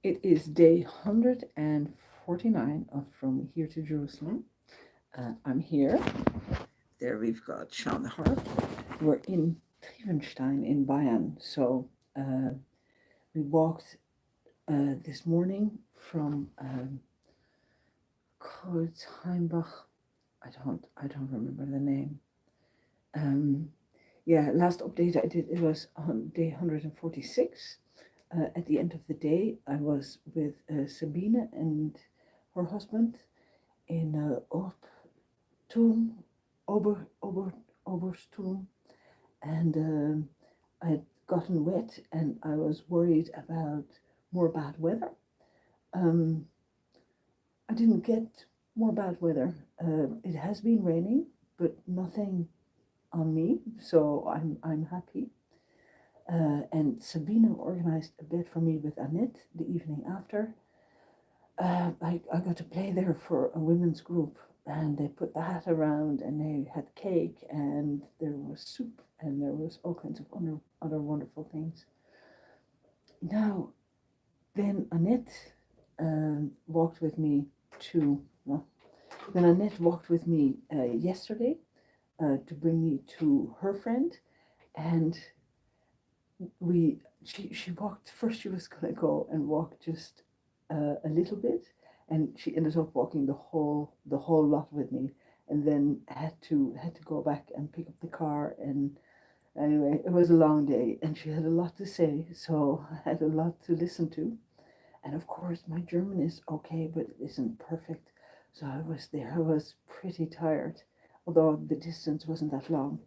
It is day 149 of From Here to Jerusalem. I'm here. There we've got Sean the Harp. We're in Trievenstein in Bayern. So we walked this morning from Kreuzheimbach. I don't remember the name. Um, yeah, last update I did, it was on day 146. At the end of the day, I was with Sabine and her husband in Orptum, Oberstum, and I had gotten wet and I was worried about more bad weather. Um, I didn't get more bad weather. It has been raining, but nothing on me, so I'm happy. And Sabine organized a bed for me with Annette the evening after. I got to play there for a women's group, and they put the hat around, and they had cake, and there was soup, and there was all kinds of other wonderful things. Now, then Annette walked with me to, well, then Annette walked with me yesterday to bring me to her friend, and she walked first. She was gonna go and walk just a little bit, and she ended up walking the whole lot with me, and then had to go back and pick up the car. And anyway, it was a long day, and she had a lot to say, so I had a lot to listen to. And of course, my German is okay, but it isn't perfect. So I was there. I was pretty tired, although the distance wasn't that long.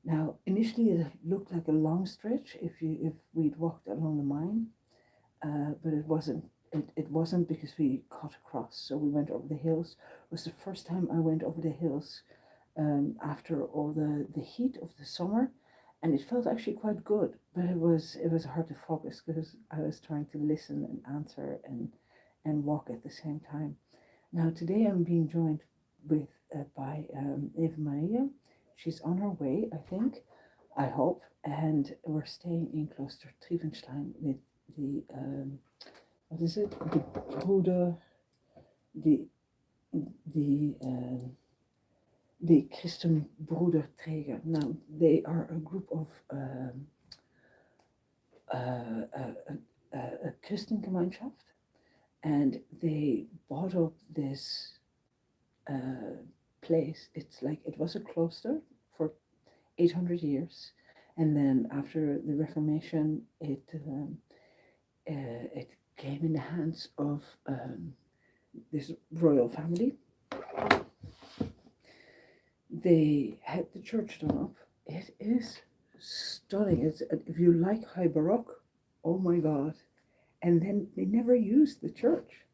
Now, initially, it looked like a long stretch if we'd walked along the mine, but it wasn't. It wasn't because we cut across. So we went over the hills. It was the first time I went over the hills after all the heat of the summer, and it felt actually quite good. But it was hard to focus because I was trying to listen and answer and walk at the same time. Now today I'm being joined with by Eva Maria. She's on her way, I think, I hope, and we're staying in Kloster Trievenstein with the what is it? The Bruder, the the the Christenbruderträger. Now they are a group of a Christengemeinschaft, and they bought up this uh, place. It's like it was a cloister for 800 years, and then after the Reformation, it came in the hands of this royal family. They had the church done up. It is stunning. It's if you like high baroque, oh my god! And then they never used the church,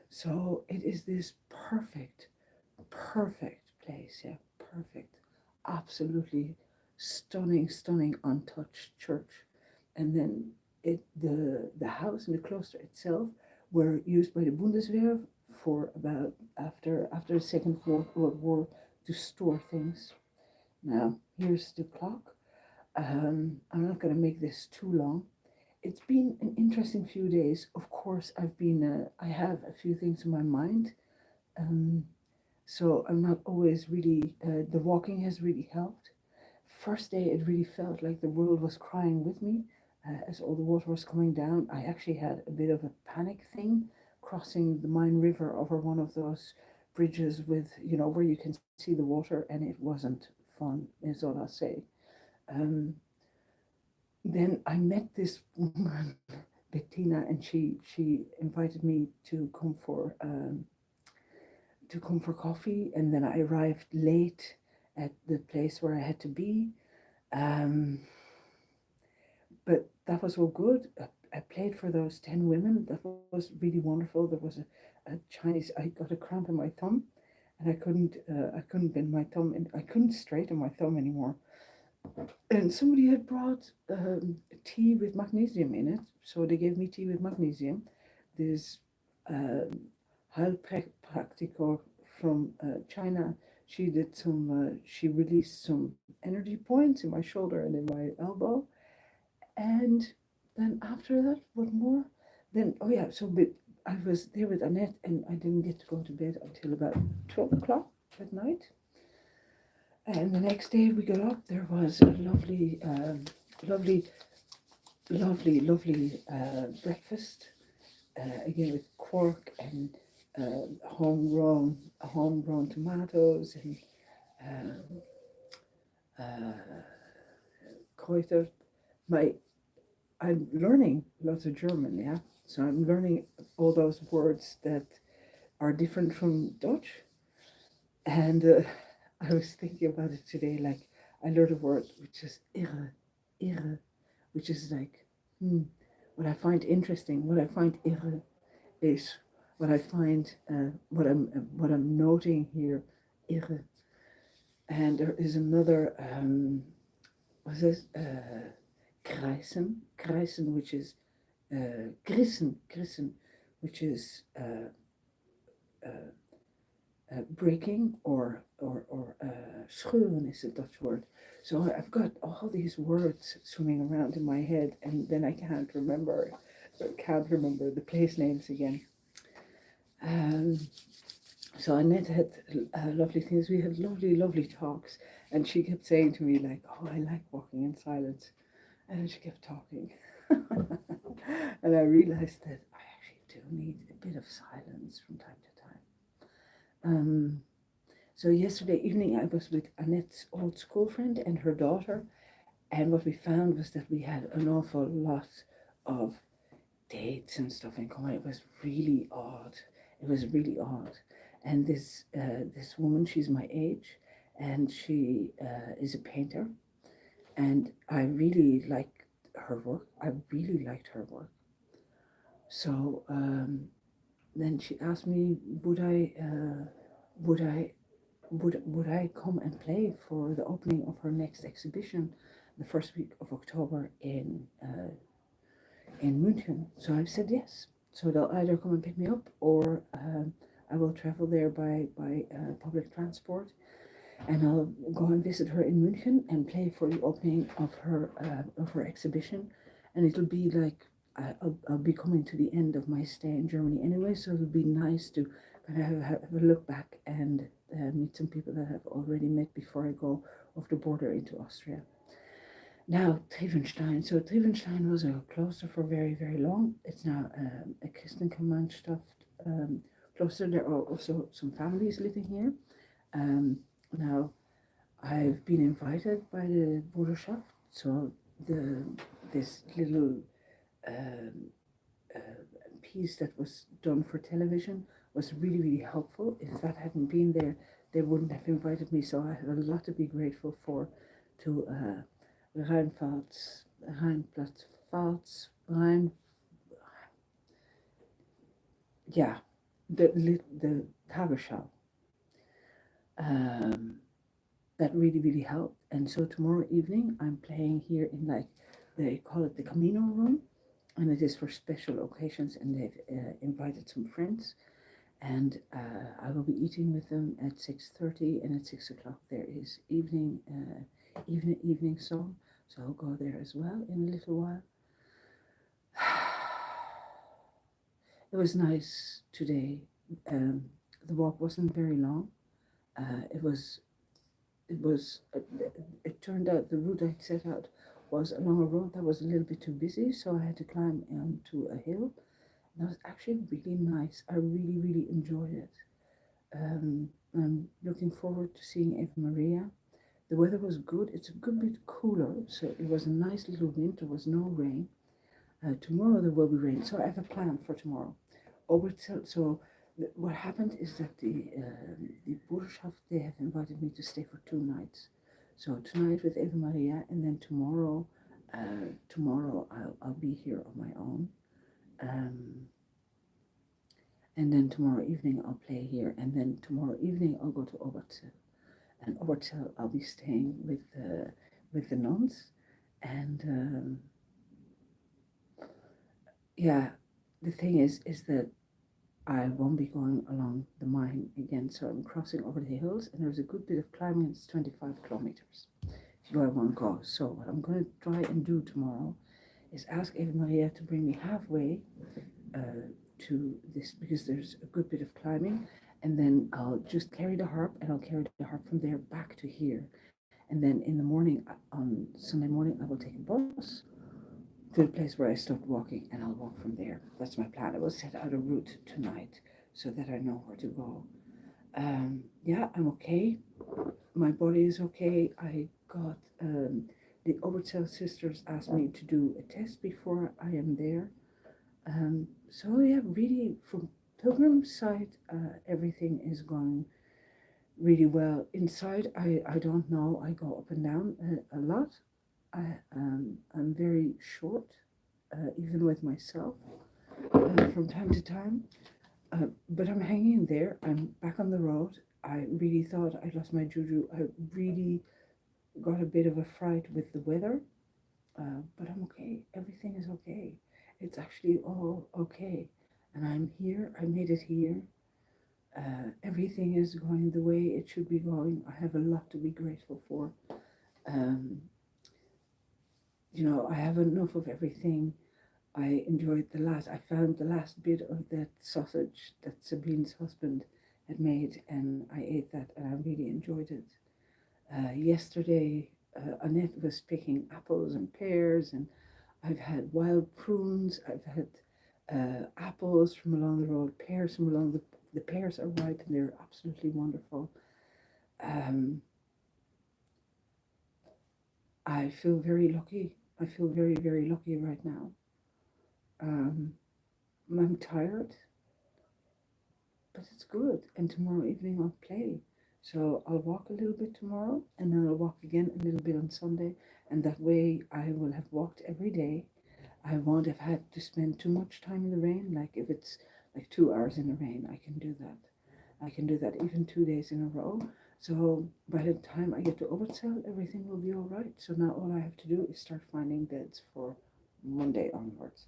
so it is this perfect place. Yeah, perfect, absolutely stunning, untouched church. And then the house and the cloister itself were used by the Bundeswehr for about after the Second World War to store things. Now here's the clock. I'm not going to make this too long. It's been an interesting few days. Of course, I have a few things in my mind. Um, so I'm not always really, the walking has really helped. First day, it really felt like the world was crying with me as all the water was coming down. I actually had a bit of a panic thing crossing the Main River over one of those bridges with, where you can see the water, and it wasn't fun, is all I'll say. Um, then I met this woman, Bettina, and she invited me to come for coffee, and then I arrived late at the place where I had to be. Um, but that was all good. I played for those 10 women. That was really wonderful. There was a Chinese. I got a cramp in my thumb, and I couldn't bend my thumb, and I couldn't straighten my thumb anymore. And somebody had brought tea with magnesium in it, so they gave me tea with magnesium. This um, Heilpraktiker from China, she released some energy points in my shoulder and in my elbow. And then after that, what more? then, oh yeah, so I was there with Annette and I didn't get to go to bed until about 12 o'clock at night. And the next day we got up, there was a lovely, lovely breakfast, again with quark and homegrown tomatoes and kräuter. I'm learning lots of German, yeah. So I'm learning all those words that are different from Dutch. And I was thinking about it today, like I learned a word which is irre, which is like, what I find interesting, what I find irre is what I find, what I'm noting here, irre. And there is another, what's this? Krijsen, which is grissen, which is breaking or scheuren is the Dutch word. So I've got all these words swimming around in my head, and then I can't remember the place names again. So Annette had lovely things. We had lovely talks, and she kept saying to me like, "Oh, I like walking in silence," and then she kept talking, and I realized that I actually do need a bit of silence from time to time. So yesterday evening I was with Annette's old school friend and her daughter, and what we found was that we had an awful lot of dates and stuff in common. It was really odd. And this woman, she's my age, and she is a painter, and I really liked her work. So then she asked me, would I come and play for the opening of her next exhibition, the first week of October in München. So I said yes. So they'll either come and pick me up, or I will travel there by public transport, and I'll go and visit her in München and play for the opening of her exhibition. And it'll be like I'll be coming to the end of my stay in Germany anyway, so it'll be nice to kind of have a look back and meet some people that I've already met before I go off the border into Austria. Now, Trivenstein. So Trivenstein was a cloister for very long. It's now a Christengemeinschaft cloister. There are also some families living here. Now, I've been invited by the Bruderschaft. So this little piece that was done for television was really helpful. If that hadn't been there, they wouldn't have invited me. So I have a lot to be grateful for to the Tagesschau. That really helped. And so tomorrow evening I'm playing here in, like, they call it the Camino room, and it is for special occasions, and they've invited some friends, and I will be eating with them at 6:30, and at 6 o'clock there is evening song. So I'll go there as well in a little while. It was nice today. The walk wasn't very long. It turned out the route I'd set out was along a road that was a little bit too busy, so I had to climb onto a hill. And that was actually really nice. I really enjoyed it. I'm looking forward to seeing Eva Maria. The weather was good. It's a good bit cooler, so it was a nice little wind. There was no rain. Tomorrow there will be rain, so I have a plan for tomorrow. What happened is that the Bruderschaft, they have invited me to stay for 2 nights. So tonight with Eva Maria, and then tomorrow I'll be here on my own. And then tomorrow evening I'll play here, and then tomorrow evening I'll go to Obertsel. And Obertsel I'll be staying with the nuns, and the thing is that I won't be going along the Main again, so I'm crossing over the hills, and there's a good bit of climbing. It's 25 kilometers if you want to go. So what I'm going to try and do tomorrow is ask Eva Maria to bring me halfway to this because there's a good bit of climbing, and then I'll just carry the harp and I'll carry the harp from there back to here. And then in the morning, on Sunday morning, I will take a bus to the place where I stopped walking and I'll walk from there. That's my plan. I will set out a route tonight so that I know where to go. Yeah, I'm okay. My body is okay. I got the Obertzel sisters asked me to do a test before I am there. So yeah, really from Pilgrim's side, everything is going really well. Inside, I don't know. I go up and down a lot. I'm very short, even with myself, from time to time. But I'm hanging in there. I'm back on the road. I really thought I lost my juju. I really got a bit of a fright with the weather, but I'm okay. Everything is okay. It's actually all okay. And I'm here. I made it here. Everything is going the way it should be going. I have a lot to be grateful for. Um, I have enough of everything. I enjoyed I found the last bit of that sausage that Sabine's husband had made, and I ate that, and I really enjoyed it. Yesterday, Annette was picking apples and pears, and I've had wild prunes. I've had apples from along the road, pears from along the pears are ripe, and they're absolutely wonderful. Um, I feel very lucky. I feel very, very lucky right now. Um, I'm tired, but it's good. And tomorrow evening I'll play. So I'll walk a little bit tomorrow and then I'll walk again a little bit on Sunday. And that way I will have walked every day. I won't have had to spend too much time in the rain. Like if it's like 2 hours in the rain, I can do that. I can do that even 2 days in a row. So by the time I get to Obertzel, everything will be all right. So now all I have to do is start finding beds for Monday onwards.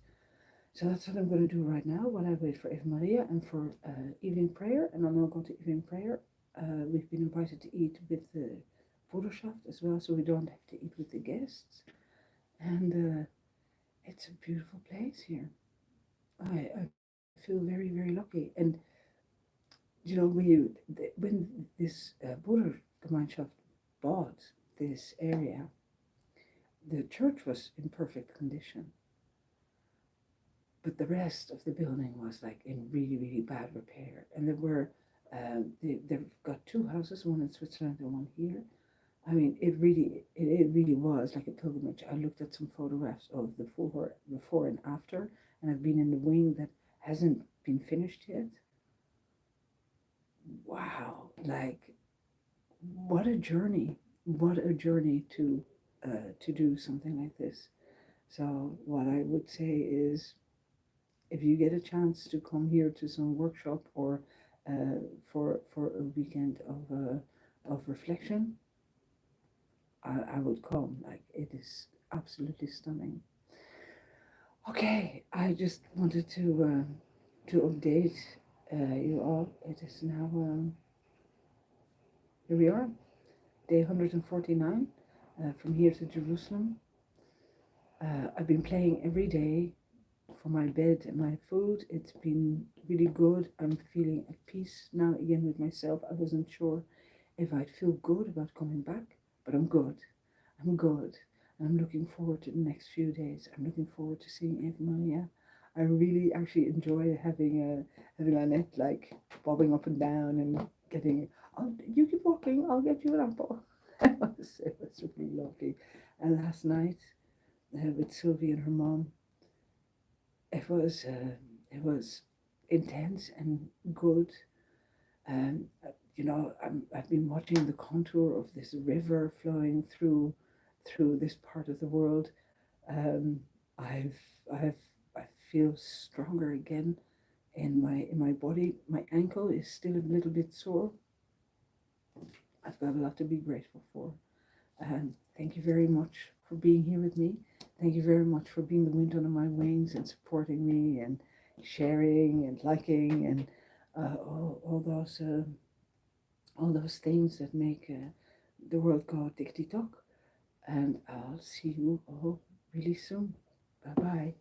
So that's what I'm going to do right now while I wait for Eva Maria and for evening prayer. And I'm going to go to evening prayer. We've been invited to eat with the Bruderschaft as well, so we don't have to eat with the guests. And it's a beautiful place here. I feel very, very lucky. And when this Brudergemeinschaft bought this area, the church was in perfect condition. But the rest of the building was like in really, really bad repair. And they've got two houses, one in Switzerland and one here. I mean, it really was like a pilgrimage. I looked at some photographs of the before and after, and I've been in the wing that hasn't been finished yet. Wow, like what a journey! What a journey to do something like this. So what I would say is if you get a chance to come here to some workshop or for a weekend of reflection, I would come. Like it is absolutely stunning. Okay, I just wanted to update you all. It is now here we are, day 149 from here to Jerusalem. I've been playing every day for my bed and my food. It's been really good. I'm feeling at peace now again with myself. I wasn't sure if I'd feel good about coming back, but I'm good. I'm good. I'm looking forward to the next few days. I'm looking forward to seeing Eva Maria. I really actually enjoy having Annette like bobbing up and down and getting. Oh, you keep walking. I'll get you an apple. It was really lovely. And last night with Sylvie and her mom, it was intense and good. And I've been watching the contour of this river flowing through this part of the world. Um, I've I've I feel stronger again in my body. My ankle is still a little bit sore. I've got a lot to be grateful for. And thank you very much for being here with me. Thank you very much for being the wind under my wings and supporting me and sharing and liking and all those things that make the world go tick-tock. And I'll see you all really soon. Bye bye.